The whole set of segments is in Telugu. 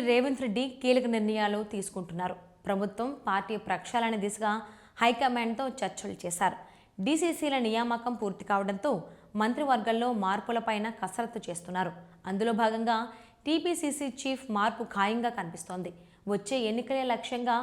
రేవంత్ రెడ్డి కీలక నిర్ణయాలు తీసుకుంటున్నారు. ప్రభుత్వం పార్టీ ప్రక్షాళన దిశగా హైకమాండ్తో చర్చలు చేశారు. డీసీసీల నియామకం పూర్తి కావడంతో మంత్రివర్గంలో మార్పులపైన కసరత్తు చేస్తున్నారు. అందులో భాగంగా టీపీసీసీ చీఫ్ మార్పు ఖాయంగా కనిపిస్తోంది. వచ్చే ఎన్నికలే లక్ష్యంగా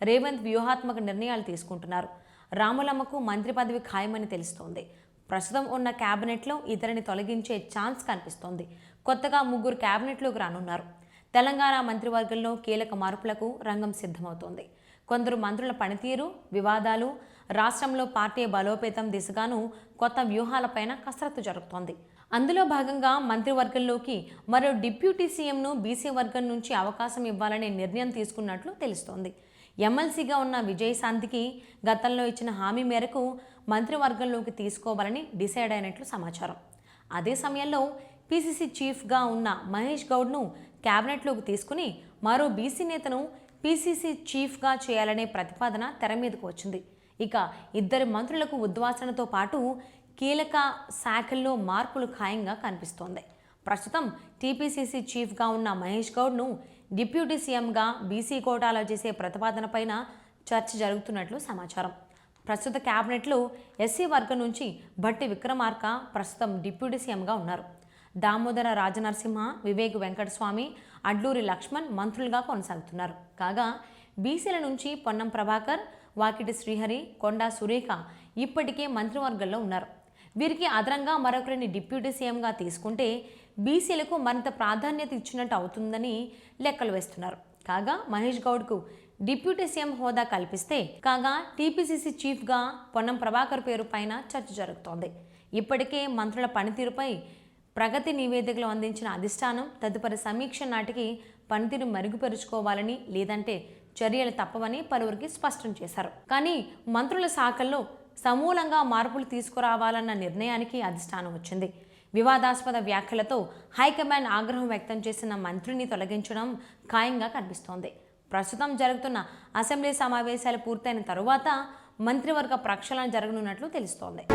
రేవంత్ వ్యూహాత్మక నిర్ణయాలు తీసుకుంటున్నారు. రాములమ్మకు మంత్రి పదవి ఖాయమని తెలుస్తోంది. ప్రస్తుతం ఉన్న క్యాబినెట్లో ఇతరిని తొలగించే ఛాన్స్ కనిపిస్తోంది. కొత్తగా 3 క్యాబినెట్లోకి రానున్నారు. తెలంగాణ మంత్రివర్గంలో కీలక మార్పులకు రంగం సిద్ధమవుతోంది. కొందరు మంత్రుల పనితీరు, వివాదాలు, రాష్ట్రంలో పార్టీ బలోపేతం దిశగాను కొత్త వ్యూహాలపైన కసరత్తు జరుగుతోంది. అందులో భాగంగా మంత్రివర్గంలోకి మరో డిప్యూటీ సీఎంను బీసీ వర్గం నుంచి అవకాశం ఇవ్వాలనే నిర్ణయం తీసుకున్నట్లు తెలుస్తోంది. ఎమ్మెల్సీగా ఉన్న విజయశాంతికి గతంలో ఇచ్చిన హామీ మేరకు మంత్రివర్గంలోకి తీసుకోవాలని డిసైడ్ అయినట్లు సమాచారం. అదే సమయంలో పీసీసీ చీఫ్గా ఉన్న మహేష్ గౌడ్ను క్యాబినెట్లోకి తీసుకుని మరో బీసీ నేతను పీసీసీ చీఫ్గా చేయాలనే ప్రతిపాదన తెర మీదకు వచ్చింది. ఇక ఇద్దరు మంత్రులకు ఉద్వాసనతో పాటు కీలక శాఖల్లో మార్పులు ఖాయంగా కనిపిస్తోంది. ప్రస్తుతం టీపీసీసీ చీఫ్గా ఉన్న మహేష్ గౌడ్ను డిప్యూటీ సీఎంగా బీసీ కోటాలో చేసే ప్రతిపాదనపైన చర్చ జరుగుతున్నట్లు సమాచారం. ప్రస్తుత క్యాబినెట్లో ఎస్సీ వర్గం నుంచి భట్టి విక్రమార్క ప్రస్తుతం డిప్యూటీ సీఎంగా ఉన్నారు. దామోదర రాజనరసింహ, వివేక్ వెంకటస్వామి, అడ్లూరి లక్ష్మణ్ మంత్రులుగా కొనసాగుతున్నారు. కాగా బీసీల నుంచి పొన్నం ప్రభాకర్, వాకిటి శ్రీహరి, కొండా సురేఖ ఇప్పటికే మంత్రివర్గంలో ఉన్నారు. వీరికి అదనంగా మరొకరిని డిప్యూటీ సీఎంగా తీసుకుంటే బీసీలకు మరింత ప్రాధాన్యత ఇచ్చినట్టు అవుతుందని లెక్కలు వేస్తున్నారు. కాగా మహేష్ గౌడ్కు డిప్యూటీ సీఎం హోదా కల్పిస్తే టీపీసీసీ చీఫ్గా పొన్నం ప్రభాకర్ పేరు పైన చర్చ జరుగుతోంది. ఇప్పటికే మంత్రుల పనితీరుపై ప్రగతి నివేదికలు అందించిన అధిష్టానం తదుపరి సమీక్ష నాటికి పనితీరు మెరుగుపరుచుకోవాలని, లేదంటే చర్యలు తప్పవని పలువురికి స్పష్టం చేశారు. కానీ మంత్రుల శాఖల్లో సమూలంగా మార్పులు తీసుకురావాలన్న నిర్ణయానికి అధిష్టానం వచ్చింది. వివాదాస్పద వ్యాఖ్యలతో హైకమాండ్ ఆగ్రహం వ్యక్తం చేసిన మంత్రిని తొలగించడం ఖాయంగా కనిపిస్తోంది. ప్రస్తుతం జరుగుతున్న అసెంబ్లీ సమావేశాలు పూర్తయిన తరువాత మంత్రివర్గ ప్రక్షాళన జరగనున్నట్లు తెలుస్తోంది.